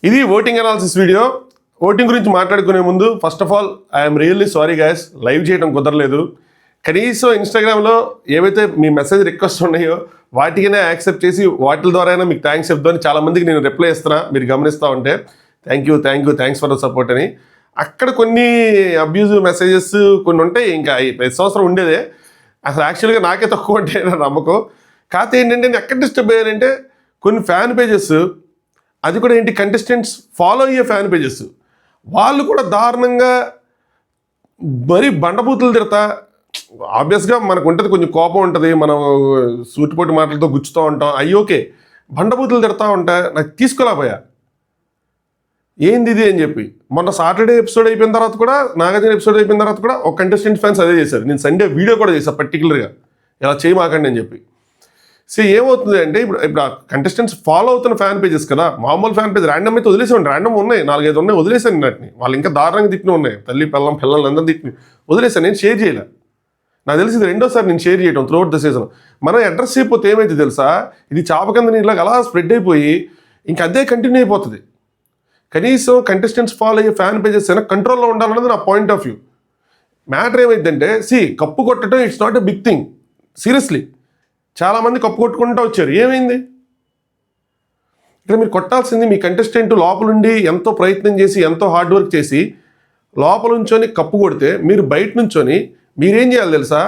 ఇది voting analysis video. Voting గురించి మాట్లాడుకునే ముందు first of all I'm really sorry guys, live చేయడం కుదరలేదు. కనీసం ఇన్స్టాగ్రామ్లో ఏవైతే మీ మెసేజ్ రిక్వెస్ట్ ఉన్నాయో వాటికైనా యాక్సెప్ట్ చేసి వాటి ద్వారా మీకు థ్యాంక్స్ చెప్తాను. చాలామందికి నేను రిప్లై ఇస్తున్నా, మీరు గమనిస్తూ ఉంటే థ్యాంక్స్ ఫర్ ద సపోర్ట్ అని. అక్కడ కొన్ని అబ్యూజివ్ మెసేజెస్ కొన్ని ఉంటాయి, ఇంకా ప్రతి సంవత్సరం ఉండేదే. అసలు యాక్చువల్గా నాకే తక్కువ అంటే నమ్మకం. కాకపోతే ఏంటంటే నేను ఎక్కడ డిస్టర్బ్ అయ్యానంటే కొన్ని ఫ్యాన్ పేజెస్, అది కూడా ఏంటి కంటెస్టెంట్స్ ఫాలో అయ్యే ఫ్యాన్ పేజెస్, వాళ్ళు కూడా దారుణంగా మరీ బండబూతులు తిడతా. ఆబ్వియస్గా మనకు ఉంటుంది, కొంచెం కోపం ఉంటుంది, మనం సూటిపోటి మాటలతో గుచ్చుతూ ఉంటాం, అయ్యి ఓకే. బండబూతులు తిడతా ఉంటా, నాకు తీసుకోలేకపోయా ఏంది ఇది అని చెప్పి. మొన్న సాటర్డే ఎపిసోడ్ అయిపోయిన తర్వాత కూడా, నాగార్జున ఎపిసోడ్ అయిపోయిన తర్వాత కూడా ఒక కంటెస్టెంట్ ఫ్యాన్స్ అదే చేశారు. నేను సండే వీడియో కూడా చేశాను పర్టికులర్గా, ఇలా చేయమాకండి అని చెప్పి. సో ఏమవుతుంది అంటే ఇప్పుడు ఆ కంటెస్టెంట్స్ ఫాలో అవుతున్న ఫ్యాన్ పేజెస్ కదా, మామూలు ఫ్యాన్ పేజ్ ర్యాండమ్ అయితే వదిలేసాను, ర్యాండమ్ ఉన్నాయి 4-5 ఉన్నాయి, వదిలేసాను వాటిని. వాళ్ళు ఇంకా దారుణంగా తిట్టిన ఉన్నాయి, తల్లి పిల్లలు అందరూ తిట్టిన వదిలేసాను, నేను షేర్ చేయలే. నాకు తెలిసి ఇది రెండోసారి నేను షేర్ చేయడం త్రూఅవుట్ ద సీజన్. మనం అడ్రస్ చేయకపోతే ఏమైతే తెలుసా, ఇది చాప కింద నీళ్ళకి అలా స్ప్రెడ్ అయిపోయి ఇంకా అదే కంటిన్యూ అయిపోతుంది. కనీసం కంటెస్టెంట్స్ ఫాలో అయ్యే ఫ్యాన్ పేజెస్ అయినా కంట్రోల్లో ఉండాలన్నది నా పాయింట్ ఆఫ్ వ్యూ. మ్యాటర్ ఏమైందంటే కప్పు కొట్టడం it's not a big thing, seriously. చాలామంది కప్పు కొట్టుకుంటూ వచ్చారు, ఏమైంది? ఇక్కడ మీరు కొట్టాల్సింది మీ కంటెస్టెంట్ లోపలుండి ఎంతో ప్రయత్నం చేసి ఎంతో హార్డ్ వర్క్ చేసి లోపల నుంచొని కప్పు కొడితే, మీరు బయట నుంచొని మీరేం చేయాలి తెలుసా?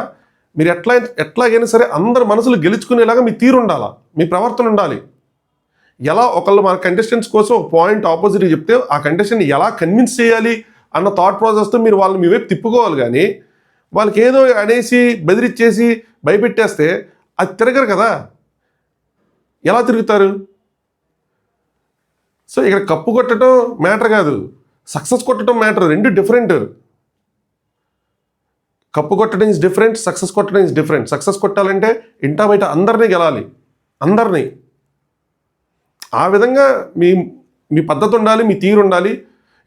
మీరు ఎట్లాగైనా సరే అందరు మనసులు గెలుచుకునేలాగా మీ తీరు ఉండాలా, మీ ప్రవర్తన ఉండాలి. ఎలా ఒకళ్ళు మన కంటెస్టెంట్స్ కోసం ఒక పాయింట్ ఆపోజిట్ చెప్తే ఆ కంటెస్టెంట్ ఎలా కన్విన్స్ చేయాలి అన్న థాట్ ప్రాసెస్తో మీరు వాళ్ళని మీ వైపు తిప్పుకోవాలి. కానీ వాళ్ళకి ఏదో అనేసి బెదిరిచ్చేసి భయపెట్టేస్తే అది తిరగరు కదా, ఎలా తిరుగుతారు? సో ఇక్కడ కప్పు కొట్టడం మ్యాటర్ కాదు, సక్సెస్ కొట్టడం మ్యాటర్. రెండు డిఫరెంట్. కప్పు కొట్టడం ఇస్ డిఫరెంట్, సక్సెస్ కొట్టడం ఇస్ డిఫరెంట్. సక్సెస్ కొట్టాలంటే ఇంటా బయట అందరినీ గెలాలి, అందరినీ. ఆ విధంగా మీ పద్ధతి ఉండాలి, మీ తీరు ఉండాలి,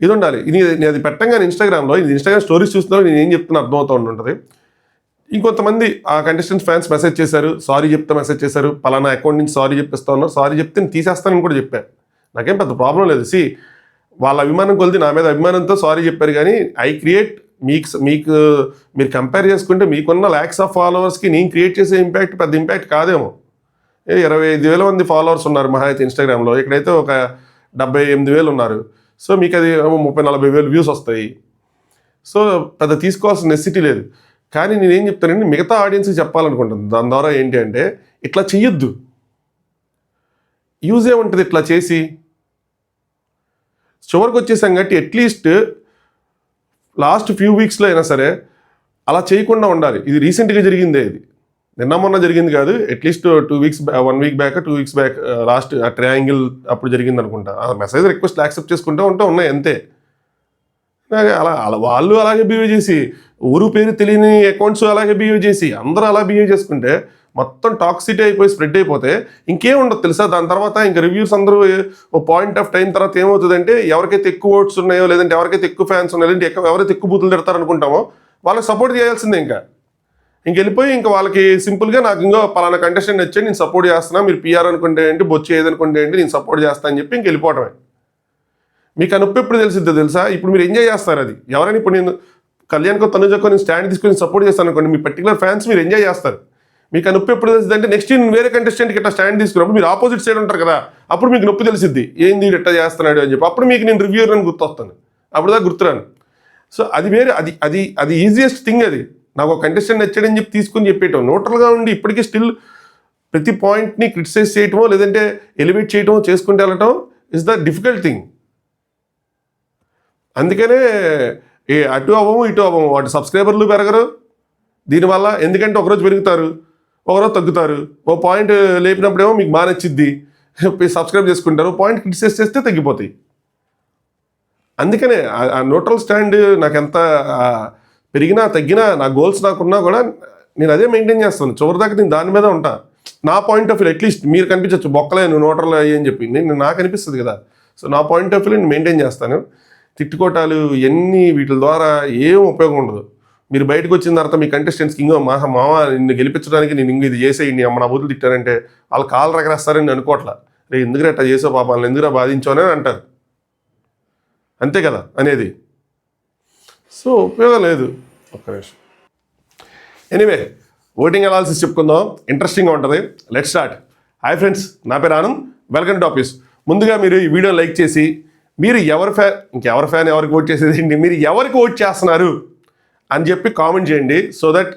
ఇది ఉండాలి. నేను అది పెట్టంగానే ఇన్స్టాగ్రామ్లో, ఇది ఇన్స్టాగ్రామ్ స్టోరీస్ చూస్తున్నారో నేను ఏం చెప్తున్నా అర్థమవుతూ ఉంటుంది. ఇంకొంతమంది ఆ కంటెస్టెంట్స్ ఫ్యాన్స్ మెసేజ్ చేశారు, సారీ చెప్తే మెసేజ్ చేశారు, పలానా అకౌంట్ నుంచి సారీ చెప్పిస్తా ఉన్నారు, సారీ చెప్తే నేను తీసేస్తానని కూడా చెప్పాను. నాకేం పెద్ద ప్రాబ్లం లేదు. వాళ్ళ అభిమానం కొలిది నా మీద అభిమానంతో సారీ చెప్పారు. కానీ ఐ క్రియేట్ మీకు మీరు కంపేర్ చేసుకుంటే మీకున్న ల్యాక్స్ ఆఫ్ ఫాలోవర్స్కి నేను క్రియేట్ చేసే ఇంపాక్ట్ పెద్ద ఇంపాక్ట్ కాదేమో. 25,000 మంది ఫాలోవర్స్ ఉన్నారు మహా అయితే ఇన్స్టాగ్రామ్లో, ఇక్కడైతే ఒక 78,000 ఉన్నారు. సో మీకు అది 30-40,000 వ్యూస్ వస్తాయి. సో పెద్ద తీసుకోవాల్సిన నెసిటీ లేదు. కానీ నేనేం చెప్తానంటే మిగతా ఆడియన్స్కి చెప్పాలనుకుంటాను దాని ద్వారా ఏంటి అంటే, ఇట్లా చెయ్యొద్దు. యూజ్ ఏముంటుంది ఇట్లా చేసి? చివరికి వచ్చేసాం కాబట్టి అట్లీస్ట్ లాస్ట్ ఫ్యూ వీక్స్లో అయినా సరే అలా చేయకుండా ఉండాలి. ఇది రీసెంట్గా జరిగిందే, ఇది నిన్న మొన్న జరిగింది కాదు. At least 1 week back 2 weeks back last ఆ ట్రయాంగిల్ అప్పుడు జరిగింది అనుకుంటా. ఆ మెసేజ్ రిక్వెస్ట్ యాక్సెప్ట్ చేసుకుంటూ ఉన్నాయి అంతే. అలా వాళ్ళు అలాగే బిహేవ్ చేసి, ఊరు పేరు తెలియని అకౌంట్స్ అలాగే బిహేవ్ చేసి, అందరూ అలా బిహేవ్ చేసుకుంటే మొత్తం టాక్సిటీ అయిపోయి స్ప్రెడ్ అయిపోతే ఇంకేం ఉండదు తెలుసా. దాని తర్వాత ఇంకా రివ్యూస్ అందరూ ఓ పాయింట్ ఆఫ్ టైం తర్వాత ఏమవుతుందంటే, ఎవరికైతే ఎక్కువ ఓట్స్ ఉన్నాయో, లేదంటే ఎవరికైతే ఎక్కువ ఫ్యాన్స్ ఉన్నాయో, లేదంటే ఎవరైతే ఎక్కువ బూతులు తిడతారనుకుంటామో వాళ్ళకి సపోర్ట్ చేయాల్సిందే. ఇంకెళ్ళిపోయి ఇంకా వాళ్ళకి సింపుల్గా నాకు ఇంకో పలానా కంటెస్టెంట్ వచ్చి నేను సపోర్ట్ చేస్తున్నా, మీరు పిఆర్ అనుకుంటే ఏంటి, బొచ్చి ఏదనుకుంటే ఏంటి, నేను సపోర్ట్ చేస్తాను అని చెప్పి ఇంకెళ్ళిపోవటమే. మీకు ఆ నొప్పి ఎప్పుడు తెలిసిద్దో తెలుసా? ఇప్పుడు మీరు ఎంజాయ్ చేస్తారు అది. ఎవరైనా ఇప్పుడు నేను కళ్యాణ్కో తనుజకో నేను స్టాండ్ తీసుకొని సపోర్ట్ చేస్తాను అనుకోండి, మీ పర్టికులర్ ఫ్యాన్స్ మీరు ఎంజాయ్ చేస్తారు. మీకు ఆ నొప్పి ఎప్పుడు తెలిసింది అంటే, నెక్స్ట్ నేను వేరే కంటెస్టెంట్కి ఇట్లా స్టాండ్ తీసుకున్నప్పుడు మీరు ఆపోజిట్ సైడ్ ఉంటారు కదా, అప్పుడు మీకు నొప్పి తెలిసిద్ది, ఏంది ఇట్లా చేస్తున్నాడు అని చెప్పి. అప్పుడు మీకు నేను రివ్యూర్ అని గుర్తొస్తాను, అప్పుడు దాకా గుర్తురాను. సో అది వేరే, అది ఈజియెస్ట్ థింగ్. అది నాకు ఒక కంటెస్టెంట్ నచ్చాడని చెప్పి తీసుకొని చెప్పేయటం, న్యూట్రల్గా ఉండి ఇప్పటికీ స్టిల్ ప్రతి పాయింట్ని క్రిటిసైజ్ చేయటమో లేదంటే ఎలివేట్ చేయటమో చేసుకుంటూ వెళ్ళటం ఇస్ ద డిఫికల్ట్ థింగ్. అందుకనే అటు అవ్వము ఇటు అవ్వము, వాటి సబ్స్క్రైబర్లు పెరగరు దీనివల్ల. ఎందుకంటే ఒకరోజు పెరుగుతారు, ఒకరోజు తగ్గుతారు. ఓ పాయింట్ లేపినప్పుడేమో మీకు బాగా నచ్చిద్ది, సబ్స్క్రైబ్ చేసుకుంటారు. పాయింట్ క్రిటిసైజ్ చేస్తే తగ్గిపోతాయి. అందుకనే ఆ న్యూట్రల్ స్టాండ్ నాకు ఎంత పెరిగినా తగ్గినా, నా గోల్స్ నాకున్నా కూడా నేను అదే మెయింటైన్ చేస్తాను. చివరిదాకా నేను దాని మీద ఉంటా. నా పాయింట్ ఆఫ్ వ్యూ అట్లీస్ట్ మీరు కనిపించవచ్చు బొక్కలే నువ్వు న్యూట్రల్ అయ్యి అని చెప్పి, నాకు అనిపిస్తుంది కదా. సో నా పాయింట్ ఆఫ్ వ్యూ నేను మెయింటైన్ చేస్తాను. తిట్టుకోటాలు ఇవన్నీ వీటి ద్వారా ఏం ఉపయోగం ఉండదు. మీరు బయటకు వచ్చిన తర్వాత మీ కంటెస్టెంట్స్కి ఇంకో మామ నిన్ను గెలిపించడానికి నేను ఇంక ఇది చేసేయండి అమ్మ నా బుద్ధులు తిట్టారంటే వాళ్ళు కాళ్ళు రగరేస్తారని అనుకోవట్లా. రే ఎందుకు అట్లా చేసావు పాప, వాళ్ళు ఎందుకురా బాధించావు అని అంటారు. అంతే కదా అనేది. సో ఉపయోగం లేదు. ఒక్క నిమిషం. ఎనీవే, ఓటింగ్ అనాలిసిస్ చెప్పుకుందాం, ఇంట్రెస్టింగ్గా ఉంటుంది. Let start. హాయ్ ఫ్రెండ్స్, నా పేరు ఆనంద్, వెల్కమ్ టు ఆఫీస్. ముందుగా మీరు ఈ వీడియో లైక్ చేసి మీరు ఎవరి ఫ్యాన్ ఎవరికి ఓట్ చేసేది ఏంటి, మీరు ఎవరికి ఓట్ చేస్తున్నారు అని చెప్పి కామెంట్ చేయండి. సో దట్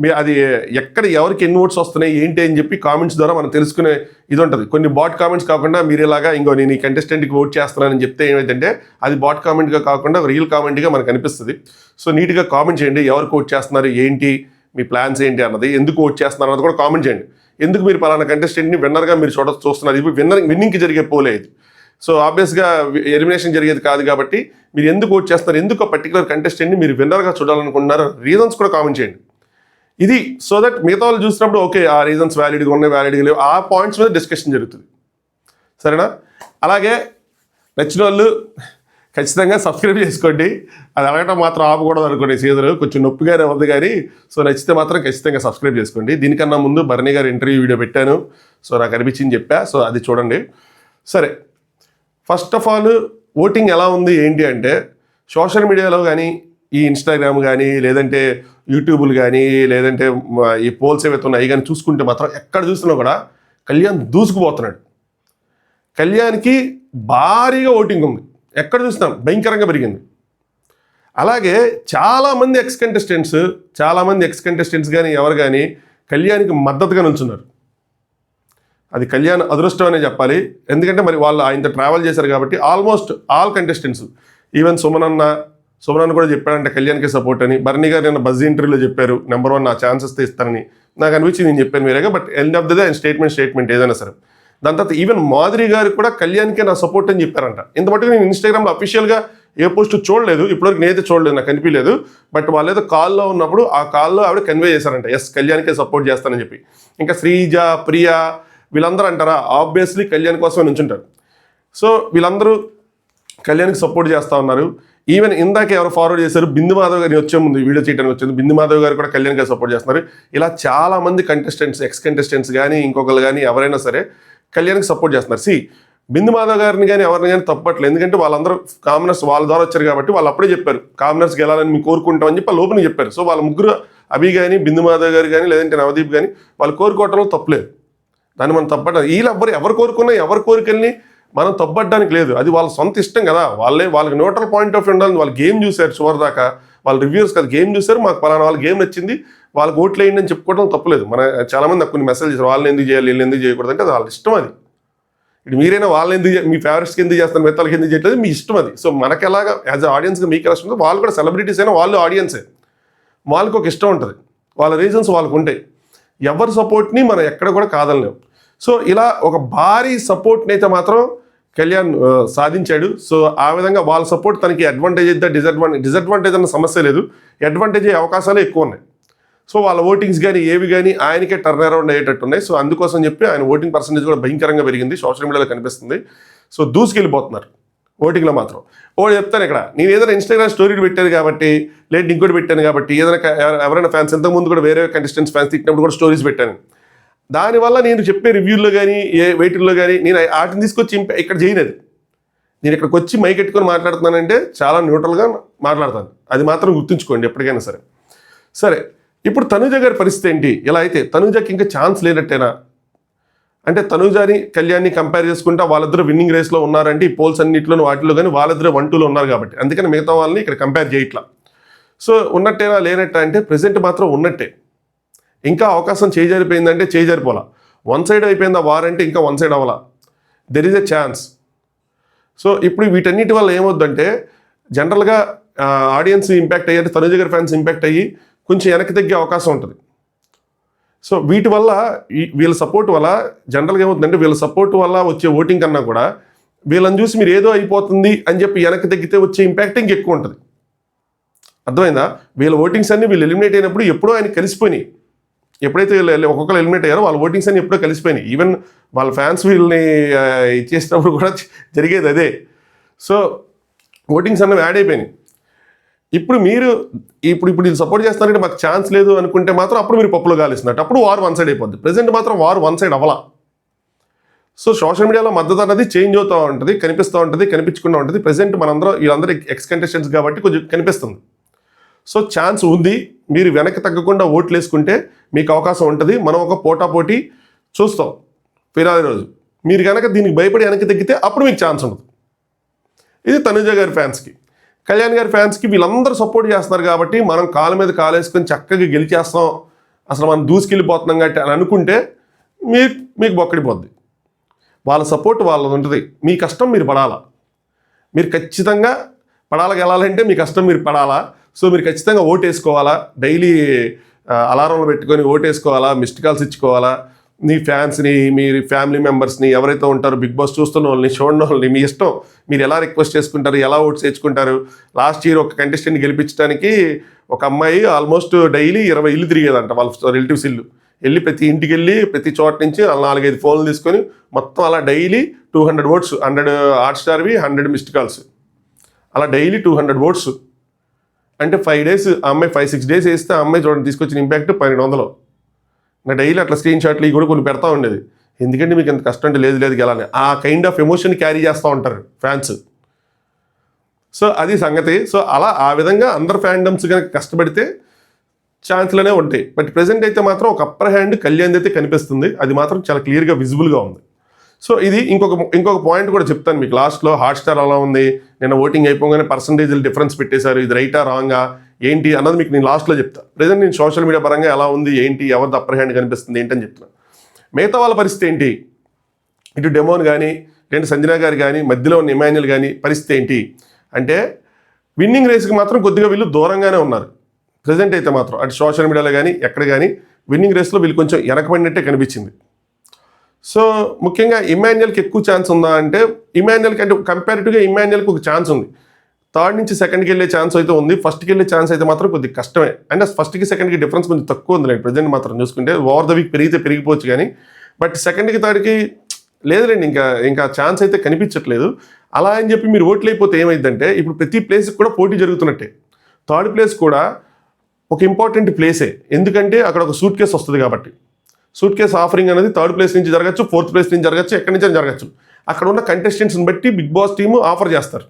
మీ అది ఎక్కడ ఎవరికి ఎన్ని ఓట్స్ వస్తున్నాయి ఏంటి అని చెప్పి కామెంట్స్ ద్వారా మనం తెలుసుకునే ఇది ఉంటుంది. కొన్ని బాట్ కామెంట్స్ కాకుండా మీరు ఇలాగా నేను ఈ కంటెస్టెంట్కి ఓట్ చేస్తున్నానని చెప్తే ఏమైందంటే అది బాట్ కామెంట్గా కాకుండా రియల్ కామెంట్గా మనకు అనిపిస్తుంది. సో నీట్గా కామెంట్ చేయండి, ఎవరికి ఓట్ చేస్తున్నారు ఏంటి, మీ ప్లాన్స్ ఏంటి అన్నది, ఎందుకు ఓట్ చేస్తున్నారు అన్నది కూడా కామెంట్ చేయండి. ఎందుకు మీరు పలానా కంటెస్టెంట్ని విన్నర్గా మీరు చూస్తున్నారు, ఇది విన్నింగ్కి జరిగే పోలే ఇది. సో ఆబ్వియస్గా ఎలిమినేషన్ జరిగేది కాదు కాబట్టి మీరు ఎందుకు ఓట్ చేస్తున్నారు, ఎందుకు పర్టికులర్ కంటెస్టెంట్ని మీరు విన్నర్గా చూడాలనుకుంటున్నారు, రీజన్స్ కూడా కామెంట్ చేయండి. ఇది సో దట్ మిగతా వాళ్ళు చూసినప్పుడు ఓకే ఆ రీజన్స్ వ్యాలిడ్గా ఉన్నాయి, వ్యాలిడ్గా లేవు, ఆ పాయింట్స్ మీద డిస్కషన్ జరుగుతుంది. సరేనా? అలాగే నచ్చిన వాళ్ళు ఖచ్చితంగా సబ్స్క్రైబ్ చేసుకోండి. అది అడగటం మాత్రం ఆపకూడదు అనుకోండి, సీజన్ కొంచెం నొప్పిగానే ఉంది కానీ. సో నచ్చితే మాత్రం ఖచ్చితంగా సబ్స్క్రైబ్ చేసుకోండి. దీనికన్నా ముందు భరణి గారు ఇంటర్వ్యూ వీడియో పెట్టాను, సో నాకు అనిపించింది చెప్పా, సో అది చూడండి. సరే, ఫస్ట్ ఆఫ్ ఆల్ ఓటింగ్ ఎలా ఉంది ఏంటి అంటే, సోషల్ మీడియాలో కానీ ఈ ఇన్స్టాగ్రామ్ కానీ లేదంటే యూట్యూబ్లు కానీ లేదంటే ఈ పోల్స్ ఏవైతే ఉన్నాయి కానీ చూసుకుంటే మాత్రం ఎక్కడ చూసినా కూడా కళ్యాణ్ దూసుకుపోతున్నాడు. కళ్యాణ్కి భారీగా ఓటింగ్ ఉంది, ఎక్కడ చూసినాం భయంకరంగా పెరిగింది. అలాగే చాలామంది ఎక్స్ కంటెస్టెంట్స్ కానీ ఎవరు కానీ కళ్యాణ్కి మద్దతుగా నిల్చున్నారు. అది కళ్యాణ్ అదృష్టం అనే చెప్పాలి. ఎందుకంటే మరి వాళ్ళు ఆయనతో ట్రావెల్ చేశారు కాబట్టి almost all contestants, even Suman కూడా చెప్పాడంటే కళ్యాణ్కి సపోర్ట్ అని. భరణి గారు నిన్న బజ్ ఇంటర్వ్యూలో చెప్పారు, నెంబర్ 1 నా ఛాన్సెస్ ఇస్తానని. నాకు అనిపించింది, నేను చెప్పాను వేరేగా, but end of the day ఆయన స్టేట్మెంట్ ఏదైనా సరే. దాని తర్వాత ఈవెన్ మాధురి గారు కూడా కళ్యాణ్కే నా సపోర్ట్ అని చెప్పారంట. ఇంత మటుకు నేను ఇన్స్టాగ్రామ్లో అఫీషియల్గా ఏ పోస్ట్ చూడలేదు, ఇప్పటివరకు నేనైతే చూడలేదు, నాకు అనిపించలేదు. బట్ వాళ్ళు ఏదో కాల్లో ఉన్నప్పుడు ఆ కాల్లో ఆవిడ కన్వే చేశారంట, ఎస్ కళ్యాణ్కే సపోర్ట్ చేస్తానని చెప్పి. ఇంకా శ్రీజ, ప్రియా వీళ్ళందరూ అంటారా, ఆబ్వియస్లీ కళ్యాణ్ కోసమే నుంచుంటారు. సో వీళ్ళందరూ కళ్యాణ్కి సపోర్ట్ చేస్తూ ఉన్నారు. ఈవెన్ ఇందాక ఎవరు ఫార్వర్డ్ చేశారు, బిందు మాధవ్ గారిని వచ్చే ముందు వీడియో చేయడానికి వచ్చింది, బిందు మాధవ్ గారు కూడా కళ్యాణ్కి సపోర్ట్ చేస్తున్నారు. ఇలా చాలామంది ఎక్స్ కంటెస్టెంట్స్ కానీ ఇంకొకరు కానీ ఎవరైనా సరే కళ్యాణ్కి సపోర్ట్ చేస్తున్నారు. బిందు మాధవ్ గారిని కానీ ఎవరిని కానీ తప్పట్లేదు, ఎందుకంటే వాళ్ళందరూ కామనర్స్ వాళ్ళ ద్వారా వచ్చారు కాబట్టి వాళ్ళు అప్పుడే చెప్పారు కామనర్స్ గెలాలని మేము కోరుకుంటామని చెప్పి వాళ్ళు ఓపెన్ చెప్పారు. సో వాళ్ళ ముగ్గురు అభి కానీ బిందు మాధవ్ గారు కానీ లేదంటే నవదీప్ కానీ వాళ్ళు కోరుకోవటంలో తప్పలేదు, దాన్ని మనం తప్పడం. ఎవరు కోరుకున్నా ఎవరి కోరికల్ని మనం తప్పడానికి లేదు, అది వాళ్ళ సొంత ఇష్టం కదా. వాళ్ళకి న్యూట్రల్ పాయింట్ ఆఫ్ వ్యూ ఉండాలని వాళ్ళు గేమ్ చూశారు చివరి దాకా, వాళ్ళ రివ్యూస్ కదా గేమ్ చూశారు, మాకు పలానా వాళ్ళ గేమ్ నచ్చింది వాళ్ళకి ఓట్లు వేయండి అని చెప్పుకోవడం తప్పలేదు. చాలామంది నాకు కొన్ని మెసేజ్ చేశారు, వాళ్ళని ఎందుకు చేయాలి వీళ్ళు ఎందుకు చేయకూడదు అంటే అది వాళ్ళ ఇష్టం. అది ఇప్పుడు మీరైనా వాళ్ళని ఎందుకు మీ ఫేవరెట్స్కి ఎందుకు చేస్తారు, మిగతాలకి ఎందుకు చేయట్లేదు, మీ ఇష్టం అది. సో మనకి ఎలాగా యాజ్ ఆడియన్స్గా మీకు ఎలా ఇష్టం, వాళ్ళు కూడా సెలబ్రిటీస్ అయినా వాళ్ళు ఆడియన్సే, వాళ్ళకి ఒక ఇష్టం ఉంటుంది, వాళ్ళ రీజన్స్ వాళ్ళకు ఉంటాయి. ఎవరి సపోర్ట్ని మనం ఎక్కడ కూడా కాదనలేము. సో ఇలా ఒక భారీ సపోర్ట్ని అయితే మాత్రం కళ్యాణ్ సాధించాడు. సో ఆ విధంగా వాళ్ళ సపోర్ట్ తనకి అడ్వాంటేజ్ అయితే డిసడ్వాంటేజ్ అన్న సమస్య లేదు, అడ్వాంటేజ్ అయ్యే అవకాశాలు ఎక్కువ ఉన్నాయి. సో వాళ్ళ ఓటింగ్స్ కానీ ఏవి కానీ ఆయనకే టర్న్ అరౌండ్ అయ్యేటట్టు ఉన్నాయి. సో అందుకోసం చెప్పి ఆయన ఓటింగ్ పర్సెంటేజ్ కూడా భయంకరంగా పెరిగింది, సోషల్ మీడియాలో కనిపిస్తుంది. సో దూసుకెళ్ళిపోతున్నారు ఓటింగ్లో మాత్రం. చెప్తాను ఇక్కడ, నేను ఏదైనా ఇన్స్టాగ్రామ్ స్టోరీలు పెట్టాను కాబట్టి లేదు ఇంకోటి పెట్టాను కాబట్టి ఏదైనా ఎవరైనా ఫ్యాన్స్ ఇంతకుముందు కూడా వేరే కంటెస్టెంట్స్ ఫ్యాన్స్ తిట్టినప్పుడు కూడా స్టోరీస్ పెట్టాను. దానివల్ల నేను చెప్పే రివ్యూల్లో కానీ వెయిటింగ్లో కానీ నేను వాటిని తీసుకొచ్చి ఇక్కడ చేయలేదు. నేను ఇక్కడికి వచ్చి మైక్ ఎట్టుకొని మాట్లాడుతున్నానంటే చాలా న్యూట్రల్గా మాట్లాడతాను, అది మాత్రం గుర్తుంచుకోండి ఎప్పటికైనా సరే. సరే, ఇప్పుడు తనూజ గారి పరిస్థితి ఏంటి? ఇలా అయితే తనూజకి ఇంకా ఛాన్స్ లేనట్టేనా అంటే, తనూజని కళ్యాణ్ని కంపేర్ చేసుకుంటా వాళ్ళిద్దరూ విన్నింగ్ రేస్లో ఉన్నారంటే ఈ పోల్స్ అన్నింటిలోనూ వాటిలో కానీ వాళ్ళిద్దరూ 1-2లో ఉన్నారు కాబట్టి అందుకని మిగతా వాళ్ళని ఇక్కడ కంపేర్ చేయట్లా. సో ఉన్నట్టేనా లేనట్ట అంటే ప్రెసెంట్ మాత్రం ఉన్నట్టే. ఇంకా అవకాశం చేజారిపోయిందంటే చేజారిపోలా, వన్ సైడ్ అయిపోయిందా వారంటే ఇంకా వన్ సైడ్ అవ్వాలా, there is a chance. So ఇప్పుడు వీటన్నిటి వల్ల ఏమవుద్దంటే జనరల్గా ఆడియన్స్ ఇంపాక్ట్ అయ్యి అంటే తనూజ గారి ఫ్యాన్స్ ఇంపాక్ట్ అయ్యి కొంచెం వెనక్కి తగ్గే అవకాశం ఉంటుంది. సో వీటి వల్ల వీళ్ళ సపోర్ట్ వల్ల జనరల్గా ఏమవుతుందంటే వీళ్ళ సపోర్ట్ వల్ల వచ్చే ఓటింగ్ కన్నా కూడా వీళ్ళని చూసి మీరు ఏదో అయిపోతుంది అని చెప్పి వెనక్కి తగ్గితే వచ్చే ఇంపాక్ట్ ఇంకెక్కువ ఉంటుంది. అర్థమైందా? వీళ్ళ ఓటింగ్స్ అన్ని వీళ్ళు ఎలిమినేట్ అయినప్పుడు ఎప్పుడో ఆయన కలిసిపోయినాయి. ఎప్పుడైతే ఒక్కొక్కరు ఎలిమినేట్ అయ్యారో వాళ్ళ ఓటింగ్స్ అన్ని ఎప్పుడో కలిసిపోయినాయి. ఈవెన్ వాళ్ళ ఫ్యాన్స్ వీళ్ళని ఇచ్చేసినప్పుడు కూడా జరిగేది అదే. సో ఓటింగ్స్ అన్నవి యాడ్ అయిపోయినాయి. ఇప్పుడు మీరు ఇప్పుడు ఇది సపోర్ట్ చేస్తారంటే మాకు ఛాన్స్ లేదు అనుకుంటే మాత్రం అప్పుడు మీరు పప్పులో గాలిస్తున్నట్టు, అప్పుడు వారు వన్ సైడ్ అయిపోద్ది. ప్రెసెంట్ మాత్రం వారు వన్ సైడ్ అవ్వాల. సో సోషల్ మీడియాలో మద్దతు అన్నది చేంజ్ అవుతూ ఉంటుంది, కనిపిస్తూ ఉంటుంది, కనిపించకుండా ఉంటుంది. ప్రెసెంట్ మనందరం వీళ్ళందరూ ఎక్స్ కంటెస్టెంట్స్ కాబట్టి కొంచెం కనిపిస్తుంది. సో ఛాన్స్ ఉంది, మీరు వెనక్కి తగ్గకుండా ఓట్లు వేసుకుంటే మీకు అవకాశం ఉంటుంది. మనం ఒక పోటాపోటీ చూస్తాం ఫిరాది రోజు. మీరు కనుక దీనికి భయపడి వెనక్కి తగ్గితే అప్పుడు మీకు ఛాన్స్ ఉండదు. ఇది తనుజ గారి ఫ్యాన్స్కి. కళ్యాణ్ గారి ఫ్యాన్స్కి వీళ్ళందరూ సపోర్ట్ చేస్తున్నారు కాబట్టి మనం కాలు మీద కాలు వేసుకొని చక్కగా గెలిచేస్తాం, అసలు మనం దూసుకెళ్ళిపోతున్నాం కాబట్టి అని అనుకుంటే మీకు బొక్కడిపోద్ది. వాళ్ళ సపోర్ట్ వాళ్ళది ఉంటుంది. మీ కష్టం మీరు పడాలా, మీరు ఖచ్చితంగా గెలాలంటే మీ కష్టం మీరు పడాలా. సో మీరు ఖచ్చితంగా ఓటు వేసుకోవాలా, డైలీ అలారంలు పెట్టుకొని ఓటు వేసుకోవాలా, మిస్డ్ కాల్స్ ఇచ్చుకోవాలా. మీ ఫ్యాన్స్ని, మీ ఫ్యామిలీ మెంబర్స్ని, ఎవరైతే ఉంటారో బిగ్ బాస్ చూస్తున్న వాళ్ళని, చూడని వాళ్ళని, మీ ఇష్టం, మీరు ఎలా రిక్వెస్ట్ చేసుకుంటారు, ఎలా ఓట్స్ తెచ్చుకుంటారు. లాస్ట్ ఇయర్ ఒక కంటెస్టెంట్ని గెలిపించడానికి ఒక అమ్మాయి ఆల్మోస్ట్ డైలీ 20 ఇల్లు తిరిగేదంట, వాళ్ళ రిలేటివ్స్ ఇల్లు వెళ్ళి ప్రతి ఇంటికి వెళ్ళి ప్రతి చోట నుంచి 4-5 ఫోన్లు తీసుకొని మొత్తం అలా డైలీ 200 ఓట్స్, 100 హాట్స్టార్వి, 100 మిస్డ్ కాల్స్, అలా డైలీ 200 ఓట్స్ అంటే 5 డేస్. ఆ అమ్మాయి 5-6 డేస్ వేస్తే ఆ అమ్మాయి చూడండి తీసుకొచ్చిన ఇంపాక్ట్ 1200. ఇంకా డైలీ అట్లా స్క్రీన్ షాట్లు ఇవి కూడా కొన్ని పెడతా ఉండేది. ఎందుకంటే మీకు ఎంత కష్టం అంటే లేదు గెలాలని, ఆ కైండ్ ఆఫ్ ఎమోషన్ క్యారీ చేస్తూ ఉంటారు ఫ్యాన్స్. సో అది సంగతి. సో అలా ఆ విధంగా అందరు ఫ్యాన్డమ్స్ కనుక కష్టపడితే ఛాన్స్లోనే ఉంటాయి. బట్ ప్రెసెంట్ అయితే మాత్రం ఒక అప్పర్ హ్యాండ్ కళ్యాణ్ అయితే కనిపిస్తుంది, అది మాత్రం చాలా క్లియర్గా విజిబుల్గా ఉంది. సో ఇది ఇంకొక పాయింట్ కూడా చెప్తాను మీకు లాస్ట్లో. హాట్స్టార్ అలా ఉంది, నిన్న ఓటింగ్ అయిపోగానే పర్సంటేజ్లు డిఫరెన్స్ పెట్టేశారు, ఇది రైటా రాంగా ఏంటి అన్నది మీకు నేను లాస్ట్లో చెప్తాను. ప్రెసెంట్ నేను సోషల్ మీడియా పరంగా ఎలా ఉంది ఏంటి, ఎవరిది అప్పర్ హ్యాండ్ కనిపిస్తుంది ఏంటని చెప్తున్నాను. మిగతా వాళ్ళ పరిస్థితి ఏంటి, ఇటు డెమోన్ కానీ లేదంటే సంజన గారు కానీ మధ్యలో ఉన్న ఇమాన్యుల్ కానీ పరిస్థితి ఏంటి అంటే, విన్నింగ్ రేస్కి మాత్రం కొద్దిగా వీళ్ళు దూరంగానే ఉన్నారు ప్రెసెంట్ అయితే మాత్రం. అటు సోషల్ మీడియాలో కానీ ఎక్కడ కానీ విన్నింగ్ రేస్లో వీళ్ళు కొంచెం వెనకబడినట్టే కనిపించింది. సో ముఖ్యంగా ఇమాన్యుల్కి ఎక్కువ ఛాన్స్ ఉందా అంటే, ఇమాన్యుల్కి అంటే కంపారిటివ్గా ఇమాన్యుల్కి ఒక ఛాన్స్ ఉంది. థర్డ్ నుంచి సెకండ్కి వెళ్ళే ఛాన్స్ అయితే ఉంది, ఫస్ట్కి వెళ్ళే ఛాన్స్ అయితే మాత్రం కొద్దిగా కష్టమే. అంటే ఫస్ట్కి సెకండ్కి డిఫరెన్స్ కొంచెం తక్కువ ఉంది లేదు ప్రెజెంట్ మాత్రం చూసుకుంటే. ఓవర్ ద వీక్ పెరిగిపోవచ్చు కానీ, బట్ సెకండ్కి థర్డ్కి లేదులేండి, ఇంకా ఛాన్స్ అయితే కనిపించట్లేదు. అలా అని చెప్పి మీరు ఓట్లు అయిపోతే ఏమైందంటే, ఇప్పుడు ప్రతి ప్లేస్కి కూడా పోటీ జరుగుతున్నట్టే. థర్డ్ ప్లేస్ కూడా ఒక ఇంపార్టెంట్ ప్లేసే, ఎందుకంటే అక్కడ ఒక సూట్ కేసు వస్తుంది కాబట్టి. సూట్ కేసు ఆఫరింగ్ అనేది థర్డ్ ప్లేస్ నుంచి జరగచ్చు, ఫోర్త్ ప్లేస్ నుంచి జరగచ్చు, ఎక్కడి నుంచి జరగచ్చు. అక్కడ ఉన్న కంటెస్టెంట్స్ని బట్టి బిగ్ బాస్ టీము ఆఫర్ చేస్తారు.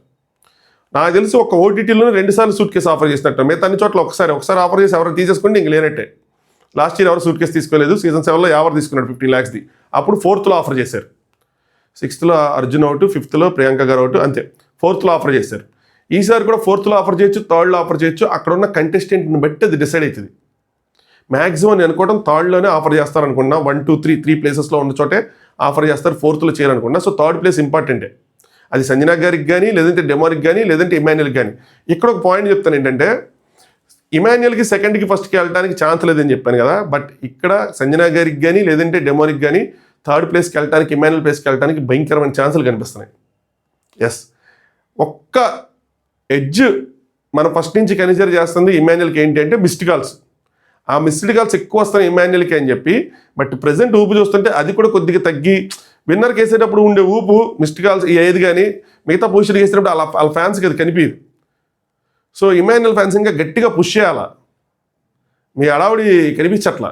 నాకు తెలిసి ఒక ఓటీటీలోనే 2 సార్లు సూట్ కేసు ఆఫర్ చేసినట్టు, మిగతా అన్ని చోట్ల ఒకసారి ఆఫర్ చేసి ఎవరు తీసేసుకుంటే ఇంక లేనట్టే. లాస్ట్ ఇయర్ ఎవరు సూట్ కేసు తీసుకోలేదు, సీజన్ 7లో ఎవరు తీసుకున్నాడు 50 lakhsది. అప్పుడు 4th ఆఫర్ చేశారు, 6th Arjun out, 5th Priyanka గారు అవుట్, అంతే. 4th ఆఫర్ చేశారు. ఈసారి కూడా 4th ఆఫర్ చేయొచ్చు, 3rd ఆఫర్ చేయొచ్చు. అక్కడ ఉన్న కంటెస్టెంట్ని బట్టి అది డిసైడ్ అవుతుంది. మ్యాక్సిమం నేను అనుకోవడం 3rd ఆఫర్ చేస్తారు అనుకున్నా. 1, 2, 3 ప్లేసెస్లో ఉన్న చోటే ఆఫర్ చేస్తారు, 4th చేయాలనుకున్నా. సో 3rd ప్లేస్ ఇంపార్టెంటే. అది సంజన గారికి కానీ, లేదంటే డెమోనికి కానీ, లేదంటే ఇమాన్యుల్కి కానీ. ఇక్కడ ఒక పాయింట్ చెప్తాను ఏంటంటే, ఇమాన్యుల్కి సెకండ్కి ఫస్ట్కి వెళ్ళడానికి ఛాన్స్ లేదని చెప్పాను కదా. బట్ ఇక్కడ సంజన గారికి కానీ, లేదంటే డెమోనికి కానీ 3rd ప్లేస్కి వెళ్ళడానికి, ఇమాన్యుల్ ప్లేస్కి వెళ్ళడానికి భయంకరమైన ఛాన్సులు కనిపిస్తున్నాయి. ఎస్, ఒక్క ఎడ్జ్ మనం ఫస్ట్ నుంచి కన్సిడర్ చేస్తుంది ఇమాన్యుల్కి ఏంటి అంటే మిస్డ్ కాల్స్. ఆ మిస్డ్ కాల్స్ ఎక్కువ వస్తాయి ఇమాన్యుల్కి అని చెప్పి. బట్ ప్రెసెంట్ ఊపు చూస్తుంటే అది కూడా కొద్దిగా తగ్గి, విన్నర్కి వేసేటప్పుడు ఉండే ఊపు మిస్డ్ కాల్స్ ఏది కానీ మిగతా పొజిషన్కి వేసేటప్పుడు వాళ్ళ ఫ్యాన్స్కి అది కనిపించదు. సో ఇమాన్యుల్ ఫ్యాన్స్ ఇంకా గట్టిగా పుష్ చేయాలా, మీ అడావుడి కనిపించట్లా.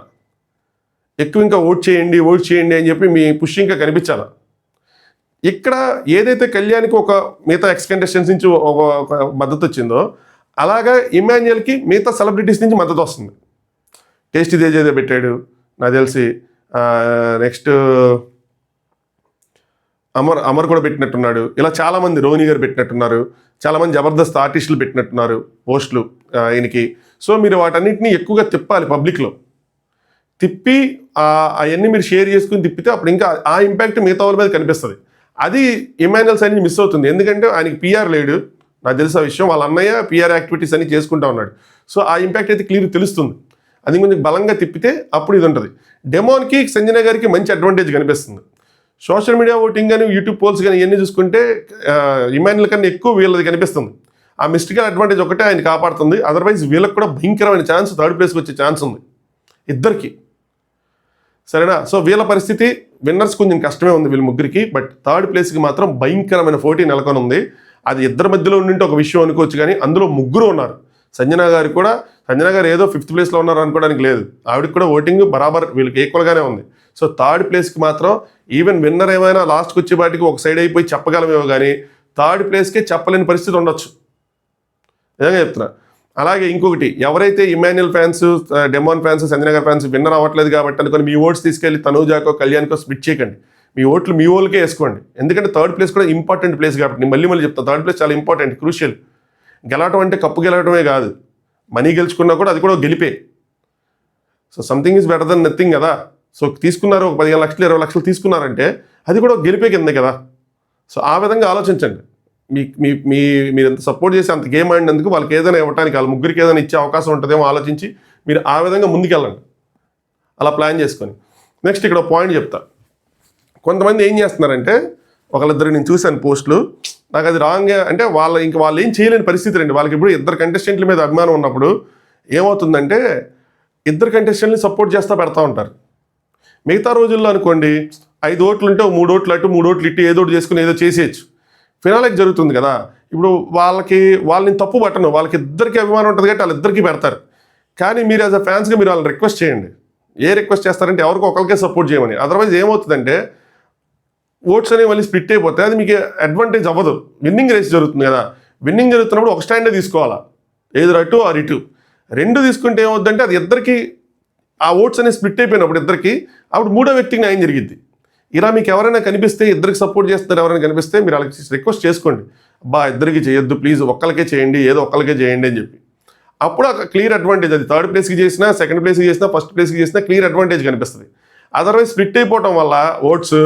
ఎక్కువ ఇంకా ఓట్ చేయండి అని చెప్పి మీ పుష్ ఇంకా కనిపించాలా. ఇక్కడ ఏదైతే కళ్యాణ్కి ఒక మిగతా ఎక్స్ కంటెస్టెంట్స్ నుంచి ఒక మద్దతు వచ్చిందో, అలాగా ఇమాన్యుల్కి మిగతా సెలబ్రిటీస్ నుంచి మద్దతు వస్తుంది. టేస్టీ తేజ్ ఏదో పెట్టాడు నాకు తెలిసి, నెక్స్ట్ అమర్ కూడా పెట్టినట్టున్నాడు. ఇలా చాలామంది, రోహిణి గారు పెట్టినట్టున్నారు, చాలామంది జబర్దస్త్ ఆర్టిస్టులు పెట్టినట్టున్నారు పోస్టులు ఆయనకి. సో మీరు వాటన్నిటిని ఎక్కువగా తిప్పాలి, పబ్లిక్లో తిప్పి అవన్నీ మీరు షేర్ చేసుకుని తిప్పితే అప్పుడు ఇంకా ఆ ఇంపాక్ట్ మిగతా వాళ్ళ మీద కనిపిస్తుంది. అది ఇమాన్యుల్ సైడ్ నుంచి మిస్ అవుతుంది, ఎందుకంటే ఆయనకి పిఆర్ లేడు. నాకు తెలిసిన విషయం, వాళ్ళ అన్నయ్య పిఆర్ యాక్టివిటీస్ అని చేసుకుంటా ఉన్నాడు. సో ఆ ఇంపాక్ట్ అయితే క్లియర్ తెలుస్తుంది. అది కొంచెం బలంగా తిప్పితే అప్పుడు ఇది ఉంటుంది. డెమోన్కి, సంజన గారికి మంచి అడ్వాంటేజ్ కనిపిస్తుంది. సోషల్ మీడియా ఓటింగ్ కానీ, యూట్యూబ్ పోల్స్ కానీ ఇవన్నీ చూసుకుంటే ఇమాన్యుల్ కన్నా ఎక్కువ వీళ్ళది కనిపిస్తుంది. ఆ మిస్టికల్ అడ్వాంటేజ్ ఒకటే ఆయన కాపాడుతుంది. అదర్వైజ్ వీళ్ళకి కూడా భయంకరమైన ఛాన్స్, 3rd ప్లేస్కి వచ్చే ఛాన్స్ ఉంది ఇద్దరికి. సరేనా? సో వీళ్ళ పరిస్థితి, విన్నర్స్ కొంచెం కష్టమే ఉంది వీళ్ళ ముగ్గురికి. బట్ 3rd ప్లేస్కి మాత్రం భయంకరమైన పోటీ నెలకొని ఉంది. అది ఇద్దరి మధ్యలో ఉండింటే ఒక విషయం అనుకోవచ్చు, కానీ అందులో ముగ్గురు ఉన్నారు. సంజన గారు ఏదో 5th ప్లేస్లో ఉన్నారు అనుకోవడానికి లేదు. ఆవిడకి కూడా ఓటింగ్ బరాబర్ వీళ్ళకి ఈక్వల్గానే ఉంది. సో 3rd ప్లేస్కి మాత్రం ఈవెన్ విన్నర్ ఏమైనా లాస్ట్కి వచ్చే వాటికి ఒక సైడ్ అయిపోయి చెప్పగలమేమో కానీ థర్డ్ ప్లేస్కే చెప్పలేని పరిస్థితి ఉండొచ్చు. నిజంగా చెప్తున్నా. అలాగే ఇంకొకటి, ఎవరైతే ఇమాన్యుయల్ ఫ్యాన్స్, డెమాన్ ఫ్యాన్స్, సంజనగర్ ఫ్యాన్స్ విన్నర్ అవ్వట్లేదు కాబట్టి అనుకుని మీ ఓట్స్ తీసుకెళ్ళి తనూజాకో కళ్యాణ్కో స్ప్లిట్ చేయకండి. మీ ఓట్లు మీ ఓళ్ళకే వేసుకోండి. ఎందుకంటే థర్డ్ ప్లేస్ కూడా ఇంపార్టెంట్ ప్లేస్ కాబట్టి. నేను మళ్ళీ చెప్తాను, థర్డ్ ప్లేస్ చాలా ఇంపార్టెంట్, క్రూషియల్. గెలవటం అంటే కప్పు గెలవటమే కాదు, మనీ గెలుచుకున్నా కూడా అది కూడా గెలిపే. So something is better than nothing కదా. సో తీసుకున్నారు ఒక 15 లక్షలు 20 లక్షలు తీసుకున్నారంటే అది కూడా గెలిపే కింద కదా. సో ఆ విధంగా ఆలోచించండి. మీరు ఎంత సపోర్ట్ చేసి అంత గేమ్ ఆడినందుకు వాళ్ళకి ఏదైనా ఇవ్వడానికి, వాళ్ళ ముగ్గురికి ఏదైనా ఇచ్చే అవకాశం ఉంటుందేమో ఆలోచించి మీరు ఆ విధంగా ముందుకెళ్ళండి, అలా ప్లాన్ చేసుకొని. నెక్స్ట్ ఇక్కడ పాయింట్ చెప్తా. కొంతమంది ఏం చేస్తున్నారంటే, ఒకళ్ళిద్దరు నేను చూశాను పోస్టులు, నాకు అది రాంగ్ అంటే వాళ్ళు ఏం చేయలేని పరిస్థితి రండి. వాళ్ళకి ఇప్పుడు ఇద్దరు కంటెస్టెంట్ల మీద అభిమానం ఉన్నప్పుడు ఏమవుతుందంటే ఇద్దరు కంటెస్టెంట్ని సపోర్ట్ చేస్తూ పెడతా ఉంటారు. మిగతా రోజుల్లో అనుకోండి 5 ఓట్లు ఉంటే 3 ఓట్లు అటు 3 ఓట్లు ఇటు ఏదో ఒకటి చేసుకుని ఏదో చేసేయచ్చు. ఫినాలేకి జరుగుతుంది కదా. ఇప్పుడు వాళ్ళని తప్పు పట్టను, వాళ్ళకి ఇద్దరికి అభిమానం ఉంటుంది కాబట్టి వాళ్ళిద్దరికీ పెడతారు. కానీ మీరు యాజ్ అ ఫ్యాన్స్గా మీరు వాళ్ళని రిక్వెస్ట్ చేయండి. ఏ రిక్వెస్ట్ చేస్తారంటే ఎవరికో ఒకరికే సపోర్ట్ చేయమని. అదర్వైజ్ ఏమవుతుందంటే ఓట్స్ అనేవి మళ్ళీ స్ప్లిట్ అయిపోతాయి, అది మీకు అడ్వాంటేజ్ అవ్వదు. విన్నింగ్ రేస్ జరుగుతుంది కదా, విన్నింగ్ జరుగుతున్నప్పుడు ఒక స్టాండే తీసుకోవాలా, ఏదో అటు ఆర్ ఇటు. 2 తీసుకుంటే ఏమవుతుందంటే అది ఇద్దరికి ఆ ఓట్స్ అనేవి స్ప్లిట్ అయిపోయినప్పుడు ఇద్దరికి, అప్పుడు 3వ వ్యక్తికి న్యాయం జరిగిద్ది. ఇలా మీకు ఎవరైనా కనిపిస్తే, ఇద్దరికి సపోర్ట్ చేస్తారు ఎవరైనా కనిపిస్తే మీరు వాళ్ళకి రిక్వెస్ట్ చేసుకోండి, అబ్బా ఇద్దరికి చేయొద్దు ప్లీజ్, ఒక్కరికే చేయండి, ఏదో ఒక్కరికే చేయండి అని చెప్పి. అప్పుడు ఒక క్లియర్ అడ్వాంటేజ్, అది థర్డ్ ప్లేస్కి చేసినా, సెకండ్ ప్లేస్కి చేసినా, ఫస్ట్ ప్లేస్కి చేసినా క్లియర్ అడ్వాంటేజ్ కనిపిస్తుంది. అదర్వైజ్ స్ప్లిట్ అయిపోవటం వల్ల ఓట్స్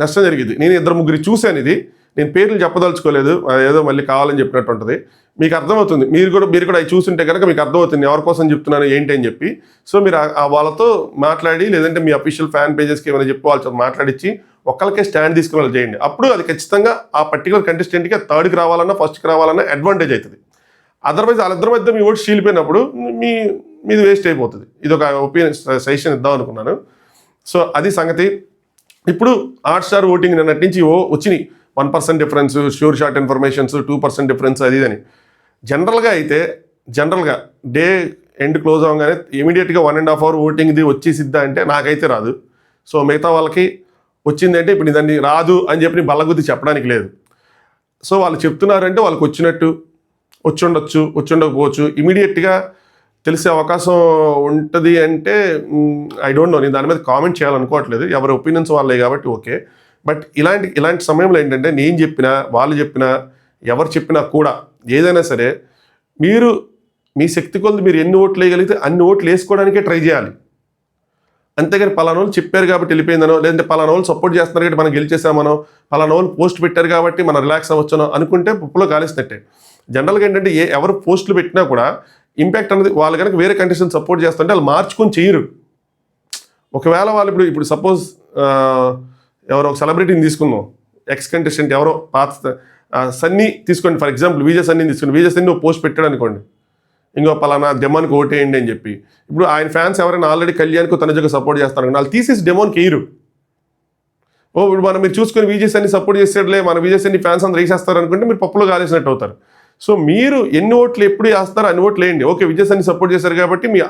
నష్టం జరిగింది. నేను 2-3 చూశాను. ఇది నేను పేర్లు చెప్పదలుచుకోలేదు, ఏదో మళ్ళీ కావాలని చెప్పినట్టు ఉంటుంది. మీకు అర్థమవుతుంది, మీరు కూడా అవి చూస్తుంటే కనుక మీకు అర్థమవుతుంది ఎవరి కోసం చెప్తున్నాను ఏంటి అని చెప్పి. సో మీరు వాళ్ళతో మాట్లాడి, లేదంటే మీ అఫీషియల్ ఫ్యాన్ పేజెస్కి ఏమైనా చెప్పి వాళ్ళతో మాట్లాడించి ఒక్కరికే స్టాండ్ తీసుకుని వాళ్ళు చేయండి. అప్పుడు అది ఖచ్చితంగా ఆ పర్టికులర్ కంటెస్టెంట్కి థర్డ్కి రావాలన్నా ఫస్ట్కి రావాలన్నా అడ్వాంటేజ్ అవుతుంది. అదర్వైజ్ వాళ్ళిద్దరి మధ్య మీ ఓట్స్ చీలిపోయినప్పుడు మీది వేస్ట్ అయిపోతుంది. ఇది ఒక ఒపీనియన్ సజెషన్ ఇద్దాం అనుకున్నాను. సో అది సంగతి. ఇప్పుడు హాట్‌స్టార్ ఓటింగ్ నిన్నటి నుంచి వచ్చినాయి 1% difference, sure short informations 2% difference, అది అని. జనరల్గా డే ఎండ్ క్లోజ్ అవ్వగానే ఇమీడియట్గా 1.5 అవర్ ఓటింగ్ది వచ్చేసిద్దా అంటే నాకైతే రాదు. సో మిగతా వాళ్ళకి వచ్చిందంటే ఇప్పుడు దాన్ని రాదు అని చెప్పి బల్లగుద్ది చెప్పడానికి లేదు. సో వాళ్ళు చెప్తున్నారంటే వాళ్ళకి వచ్చినట్టు, వచ్చి ఉండకపోవచ్చు. ఇమీడియట్గా తెలిసే అవకాశం ఉంటుంది అంటే ఐ డోంట్ నో, నేను దాని మీద కామెంట్ చేయాలనుకోవట్లేదు, ఎవరి ఒపీనియన్స్ వాళ్ళే కాబట్టి ఓకే. బట్ ఇలాంటి సమయంలో ఏంటంటే నేను చెప్పినా, వాళ్ళు చెప్పినా, ఎవరు చెప్పినా కూడా ఏదైనా సరే మీరు మీ శక్తి కొలది మీరు ఎన్ని ఓట్లు వేయగలిగితే అన్ని ఓట్లు వేసుకోవడానికే ట్రై చేయాలి. అంతేగాని పలానా వాళ్ళు చెప్పారు కాబట్టి వెళ్ళిపోయిందనో, లేదంటే పలానా వాళ్ళు సపోర్ట్ చేస్తున్నారు కాబట్టి మనం గెలిచేసామనో, పలానా వాళ్ళు పోస్ట్ పెట్టారు కాబట్టి మనం రిలాక్స్ అవ్వచ్చనో అనుకుంటే పప్పులో కాలేసినట్టే. జనరల్గా ఏంటంటే ఎవరు పోస్టులు పెట్టినా కూడా ఇంపాక్ట్ అనేది వాళ్ళు కనుక వేరే కంటెస్టెంట్ సపోర్ట్ చేస్తుంటే వాళ్ళు మార్చుకొని చేయరు. ఒకవేళ వాళ్ళు ఇప్పుడు సపోజ్ ఎవరో ఒక సెలబ్రిటీని తీసుకుందాం, ఎక్స్ కంటెస్టెంట్ ఎవరో పాత సన్నీ తీసుకోండి, ఫర్ ఎగ్జాంపుల్ విజయ్ సన్నీని తీసుకోండి. విజయ్ సన్నీ పోస్ట్ పెట్టాడు అనుకోండి, ఇంకో పలానా డెమోన్కి ఓటేయండి అని చెప్పి. ఇప్పుడు ఆయన ఫ్యాన్స్ ఎవరైనా ఆల్రెడీ కళ్యాణ్కు తనుజకు సపోర్ట్ చేస్తారు, వాళ్ళు తీసేసి డెమోన్కి వేయరు. ఇప్పుడు మీరు చూసుకొని విజయ్ సన్నీ సపోర్ట్ చేసేట్లే, మన విజయ్ సన్నీ ఫ్యాన్స్ అందరూ వేసేస్తారు అనుకుంటే మీరు పప్పులో కాలేసినట్టు అవుతారు. సో మీరు ఎన్ని ఓట్లు ఎప్పుడు వేస్తారో అన్ని ఓట్లు వేయండి. ఓకే విజయ్ సన్నీ సపోర్ట్ చేశారు కాబట్టి మీ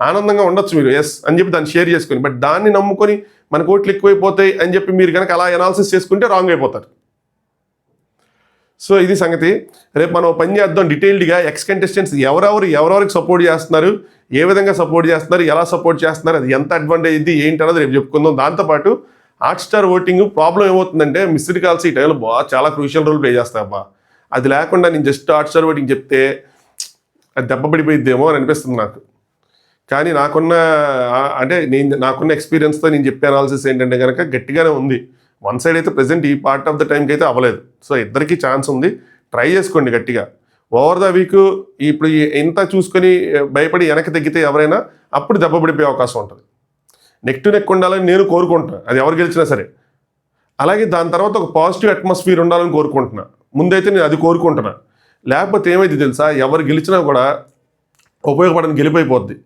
ఆనందంగా ఉండొచ్చు మీరు, ఎస్ అని చెప్పి దాన్ని షేర్ చేసుకొని. బట్ దాన్ని నమ్ముకొని మనకు ఓట్లు ఎక్కువైపోతాయి అని చెప్పి మీరు కనుక అలా అనాలిసిస్ చేసుకుంటే రాంగ్ అయిపోతారు. సో ఇది సంగతి. రేపు మనం పని చేద్దాం డీటెయిల్డ్గా, ఎక్స్ కంటెస్టెంట్స్ ఎవరెవరికి సపోర్ట్ చేస్తున్నారు, ఏ విధంగా సపోర్ట్ చేస్తున్నారు, ఎలా సపోర్ట్ చేస్తున్నారు, అది ఎంత అడ్వాంటేజ్ ఇది ఏంటి అన్నది రేపు చెప్పుకుందాం. దాంతోపాటు హాట్‌స్టార్ ఓటింగ్ ప్రాబ్లం ఏమవుతుందంటే మిస్డ్ కాల్స్ ఈ టైంలో చాలా క్రూషియల్ రోల్ ప్లే చేస్తాయి అబ్బా. అది లేకుండా నేను జస్ట్ హాట్‌స్టార్ ఓటింగ్ చెప్తే అది దెబ్బ పడిపోయిద్దేమో అని అనిపిస్తుంది నాకు. కానీ నాకున్న ఎక్స్పీరియన్స్తో నేను చెప్పే అనాలిసిస్ ఏంటంటే కనుక గట్టిగానే ఉంది. వన్ సైడ్ అయితే ప్రెజెంట్ ఈ పార్ట్ ఆఫ్ ద టైంకి అయితే అవ్వలేదు. సో ఇద్దరికి ఛాన్స్ ఉంది, ట్రై చేసుకోండి గట్టిగా. ఓవర్ ద వీక్ ఇప్పుడు ఎంత చూసుకొని భయపడి వెనక్కి తగ్గితే ఎవరైనా అప్పుడు దెబ్బ పడిపోయే అవకాశం ఉంటుంది. నెక్ టు నెక్ ఉండాలని నేను కోరుకుంటున్నాను, అది ఎవరు గెలిచినా సరే. అలాగే దాని తర్వాత ఒక పాజిటివ్ అట్మాస్ఫియర్ ఉండాలని కోరుకుంటున్నా. ముందైతే నేను అది కోరుకుంటున్నా. లేకపోతే ఏమైంది తెలుసా, ఎవరు గెలిచినా కూడా ఉపయోగపడని గెలిపోయిపోద్ది.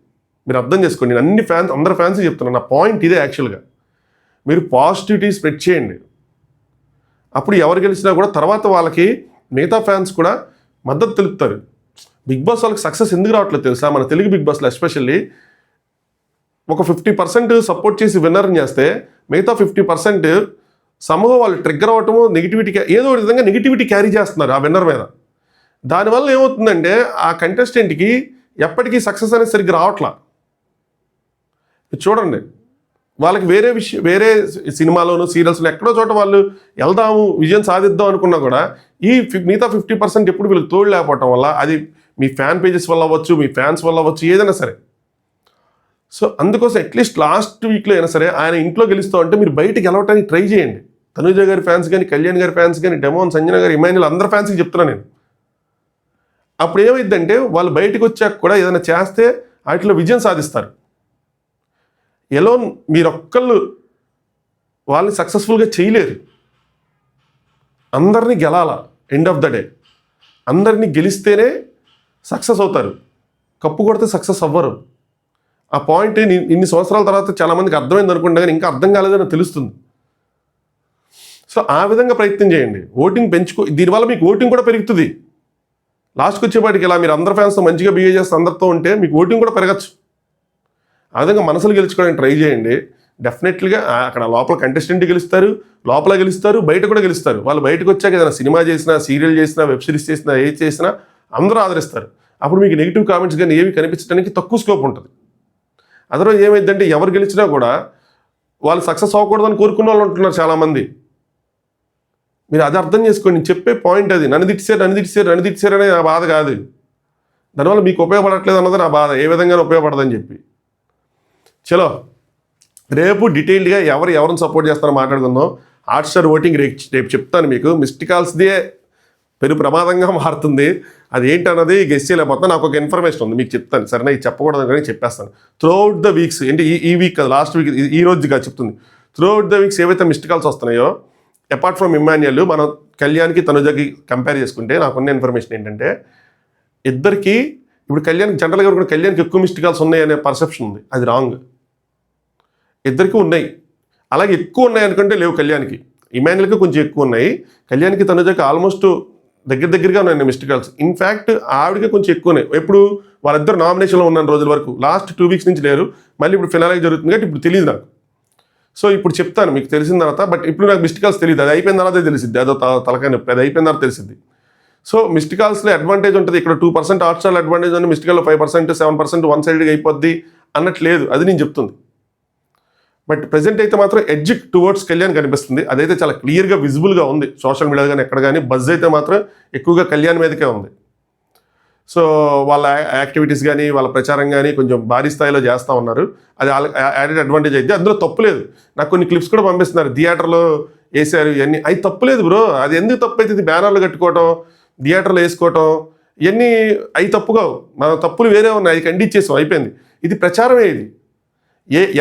మీరు అర్థం చేసుకోండి. నేను అందరి ఫ్యాన్స్ చెప్తున్నాను, నా పాయింట్ ఇదే యాక్చువల్గా. మీరు పాజిటివిటీ స్ప్రెడ్ చేయండి. అప్పుడు ఎవరు గెలిచినా కూడా తర్వాత వాళ్ళకి మిగతా ఫ్యాన్స్ కూడా మద్దతు తెలుపుతారు. బిగ్ బాస్ వాళ్ళకి సక్సెస్ ఎందుకు రావట్లేదు తెలుసా, మన తెలుగు బిగ్ బాస్లో ఎస్పెషల్లీ ఒక 50% సపోర్ట్ చేసి విన్నర్ని చేస్తే మిగతా 50% సమూహం వాళ్ళు ట్రిగ్గర్ అవ్వటము నెగిటివిటీ ఏదో ఒక విధంగా నెగిటివిటీ క్యారీ చేస్తున్నారు ఆ విన్నర్ మీద. దానివల్ల ఏమవుతుందంటే ఆ కంటెస్టెంట్కి ఎప్పటికీ సక్సెస్ అనేది సరిగ్గా రావట్లా. చూడండి, వాళ్ళకి వేరే సినిమాలోను సీరియల్స్లో ఎక్కడో చోట వాళ్ళు వెళ్దాము విజయం సాధిద్దాం అనుకున్నా కూడా ఈ మిగతా 50% ఎప్పుడు వీళ్ళకి తోడు లేకపోవటం వల్ల, అది మీ ఫ్యాన్ పేజెస్ వల్ల అవ్వచ్చు, మీ ఫ్యాన్స్ వల్ల అవ్వచ్చు, ఏదైనా సరే. సో అందుకోసం అట్లీస్ట్ లాస్ట్ వీక్లో అయినా సరే ఆయన ఇంట్లో గెలుస్తూ ఉంటే మీరు బయటకు గెలవటానికి ట్రై చేయండి. తనుజ గారి ఫ్యాన్స్ కానీ, కళ్యాణ్ గారి ఫ్యాన్స్ కానీ, డెమోన్, సంజన గారి, ఇమాన్యుల్ అందరి ఫ్యాన్స్కి చెప్తున్నాను నేను. అప్పుడు ఏమైందంటే వాళ్ళు బయటకు వచ్చాక కూడా ఏదైనా చేస్తే వాటిలో విజయం సాధిస్తారు. ఎలోన్ మీరొక్కళ్ళు వాళ్ళని సక్సెస్ఫుల్గా చేయలేరు. అందరినీ గెలాల. ఎండ్ ఆఫ్ ద డే అందరినీ గెలిస్తేనే సక్సెస్ అవుతారు. కప్పు కొడితే సక్సెస్ అవ్వరు. ఆ పాయింట్ ఇన్ని సంవత్సరాల తర్వాత చాలామందికి అర్థమైంది అనుకుంటా, కానీ ఇంకా అర్థం కాలేదని తెలుస్తుంది. సో ఆ విధంగా ప్రయత్నం చేయండి. ఓటింగ్ దీనివల్ల మీకు ఓటింగ్ కూడా పెరుగుతుంది. లాస్ట్కి వచ్చేపాటికి ఇలా మీరు అందరి ఫ్యాన్స్తో మంచిగా బిహేవ్ చేస్తే అందరితో ఉంటే మీకు ఓటింగ్ కూడా పెరగచ్చు. ఆ విధంగా మనసులు గెలుచుకోవడానికి ట్రై చేయండి. డెఫినెట్లీగా అక్కడ లోపల కంటెస్టెంట్ గెలుస్తారు, లోపల గెలుస్తారు, బయట కూడా గెలుస్తారు. వాళ్ళు బయటకు వచ్చాక ఏదైనా సినిమా చేసినా, సీరియల్ చేసినా, వెబ్ సిరీస్ చేసినా, ఏది చేసినా అందరూ ఆదరిస్తారు. అప్పుడు మీకు నెగిటివ్ కామెంట్స్ కానీ ఏవి కనిపించడానికి తక్కువ స్కోప్ ఉంటుంది. అదర్వైజ్ ఏమైందంటే ఎవరు గెలిచినా కూడా వాళ్ళు సక్సెస్ అవ్వకూడదని కోరుకున్న వాళ్ళు ఉంటున్నారు చాలామంది. మీరు అది అర్థం చేసుకోండి. చెప్పే పాయింట్ అది. నన్ను తిట్టారు అనే నా బాధ కాదు. దానివల్ల మీకు ఉపయోగపడట్లేదు అన్నది నా బాధ. ఏ విధంగా ఉపయోగపడదని చెప్పి. చలో రేపు డీటెయిల్డ్గా ఎవరిని సపోర్ట్ చేస్తారో మాట్లాడుకుందాం. హాట్స్టార్ ఓటింగ్ రేపు చెప్తాను మీకు. మిస్డ్ కాల్స్దే పెరు ప్రమాదంగా మారుతుంది. అది ఏంటన్నది గెస్ చేయలేకపోతే నాకు ఒక ఇన్ఫర్మేషన్ ఉంది, మీకు చెప్తాను. సరేనా, ఇది చెప్పకూడదు కానీ చెప్పేస్తాను. త్రూఅవుట్ ద వీక్స్ ఏంటి ఈ వీక్ కదా, లాస్ట్ వీక్, ఈ రోజుగా చెప్తుంది. త్రూఅవుట్ ద వీక్స్ ఏవైతే మిస్డ్ కాల్స్ వస్తున్నాయో అపార్ట్ ఫ్రమ్ ఇమాన్యుయల్, మనం కళ్యాణ్కి తనుజకి కంపేర్ చేసుకుంటే నాకున్న ఇన్ఫర్మేషన్ ఏంటంటే ఇద్దరికి ఇప్పుడు జనరల్గా కూడా కళ్యాణ్కి ఎక్కువ మిస్డ్ కాల్స్ ఉన్నాయి అనే పర్సెప్షన్ ఉంది. అది రాంగ్. ఇద్దరికి ఉన్నాయి. అలాగే ఎక్కువ ఉన్నాయి అనుకుంటే లేవు. కళ్యాణ్కి ఇమాన్యుయల్కి కొంచెం ఎక్కువ ఉన్నాయి. కళ్యాణ్కి తనుజకి ఆల్మోస్ట్ దగ్గరగా ఉన్నాయి మిస్డ్ కాల్స్. ఇన్ఫ్యాక్ట్ ఆవిడకి కొంచెం ఎక్కువ ఉన్నాయి. ఎప్పుడు వాళ్ళిద్దరు నామినేషన్లో ఉన్న రోజుల వరకు, లాస్ట్ 2 వీక్స్ నుంచి లేరు. మళ్ళీ ఇప్పుడు ఫినాలే జరుగుతుంది కాబట్టి ఇప్పుడు తెలియదు నాకు. సో ఇప్పుడు చెప్తాను మీకు తెలిసిన తర్వాత. బట్ ఇప్పుడు నాకు మిస్డ్ కాల్స్ తెలియదు. అది అయిపోయిన తర్వాత తెలిసిద్ది. అదో తలకాయ నొప్పి. అది అయిపోయిన తర్వాత తెలిసిద్ది. సో మిస్డ్ కాల్స్లో అడ్వాంటేజ్ ఉంటుంది. ఇక్కడ 2% హాట్స్టార్ అడ్వాంటేజ్ ఉంది. మిస్డ్ కాల్లో 5%, 7% వన్ సైడ్గా అయిపోద్ది అన్నట్లేదు. అది నేను చెప్తుంది. బట్ ప్రజెంట్ అయితే మాత్రం ఎడ్జ్ టువర్డ్స్ కళ్యాణ్ కనిపిస్తుంది. అదైతే చాలా క్లియర్గా విజిబుల్గా ఉంది. సోషల్ మీడియా కానీ ఎక్కడ కానీ బజ్ అయితే మాత్రం ఎక్కువగా కళ్యాణ్ మీదకే ఉంది. సో వాళ్ళ యాక్టివిటీస్ కానీ వాళ్ళ ప్రచారం కానీ కొంచెం భారీ స్థాయిలో చేస్తూ ఉన్నారు. అది యాడెడ్ అడ్వాంటేజ్ అయితే అందులో తప్పులేదు. నాకు కొన్ని క్లిప్స్ కూడా పంపిస్తున్నారు. థియేటర్లో వేసారు ఇవన్నీ. అవి తప్పులేదు బ్రో. అది ఎందుకు తప్పు అవుతుంది? బ్యానర్లు కట్టుకోవటం, థియేటర్లో వేసుకోవటం, ఇవన్నీ అవి తప్పుగా. మన తప్పులు వేరే ఉన్నాయి. అది ఖండించేసాం, అయిపోయింది. ఇది ప్రచారమే. ఇది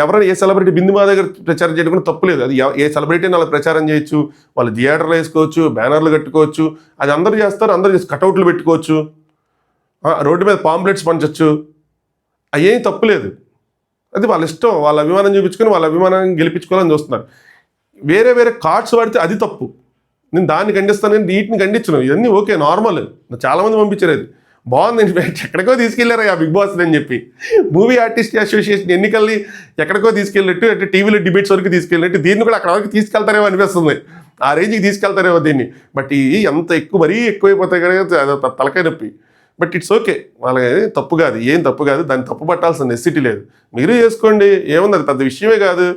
ఎవరైనా ఏ సెలబ్రిటీ బిందుమా దగ్గర ప్రచారం చేయడం కూడా తప్పులేదు. అది ఏ సెలబ్రిటీని వాళ్ళకి ప్రచారం చేయొచ్చు. వాళ్ళు థియేటర్లో వేసుకోవచ్చు, బ్యానర్లు కట్టుకోవచ్చు. అది అందరూ చేస్తారు. అందరూ చేసి కటౌట్లు పెట్టుకోవచ్చు, రోడ్డు మీద పాంప్లెట్స్ పంచవచ్చు. అయ్యేం తప్పులేదు. అది వాళ్ళ ఇష్టం. వాళ్ళ అభిమానం చూపించుకొని వాళ్ళ అభిమానాన్ని గెలిపించుకోవాలని చూస్తున్నారు. వేరే కార్డ్స్ వాడితే అది తప్పు. నేను దాన్ని ఖండిస్తాను, కానీ వీటిని ఖండించను. ఇవన్నీ ఓకే, నార్మల్. చాలామంది పంపించారు. అది బాగుంది. ఎక్కడికో తీసుకెళ్లారు ఆ బిగ్ బాస్ అని చెప్పి. మూవీ ఆర్టిస్ట్ అసోసియేషన్ ఎన్నికల్ని ఎక్కడికో తీసుకెళ్ళినట్టు, అంటే టీవీలో డిబేట్స్ వరకు తీసుకెళ్ళినట్టు దీన్ని కూడా అక్కడ వరకు తీసుకెళ్తారేమో అనిపిస్తుంది. ఆ రేంజ్కి తీసుకెళ్తారేమో దీన్ని. బట్ ఇది ఎంత మరీ ఎక్కువైపోతాయి కనుక అది తలకాయ నొప్పి. But it's okay. వాళ్ళకి తప్పు కాదు, ఏం తప్పు కాదు. దాన్ని తప్పు పట్టాల్సిన నెసిటీ లేదు. మీరు చేసుకోండి, ఏముంది, అది పెద్ద విషయమే కాదు.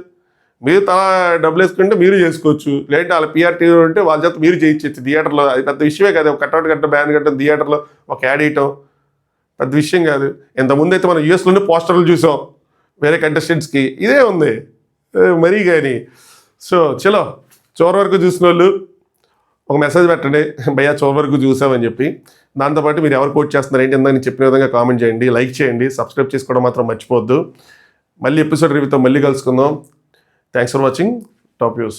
మీరు తల డబ్బులు వేసుకుంటే మీరు చేసుకోవచ్చు. లేదంటే వాళ్ళ పిఆర్టీ ఉంటే వాళ్ళ చేత మీరు చేయించవచ్చు థియేటర్లో. అది పెద్ద విషయమే కాదు. ఒక కట్అవుట్ కట్టడం, బ్యాన్ కట్టడం, థియేటర్లో ఒక యాడ్ వేయటం పెద్ద విషయం కాదు. ఇంతకుముందు అయితే మనం యూఎస్లోనే పోస్టర్లు చూసాం వేరే కంటెస్టెంట్స్కి. ఇదే ఉంది మరీ కానీ. సో చలో, చివరి వరకు చూసిన వాళ్ళు ఒక మెసేజ్ పెట్టండి, భయ్యా చివరి వరకు చూసామని చెప్పి. దాంతోపాటు మీరు ఎవరు కోట్ చేస్తున్నారు ఏంటి అని చెప్పిన విధంగా కామెంట్ చేయండి, లైక్ చేయండి, సబ్స్క్రైబ్ చేసుకోవడం మాత్రం మర్చిపోవద్దు. మళ్ళీ ఎపిసోడ్ రివ్యూతో మళ్ళీ కలుసుకుందాం. Thanks for watching top views.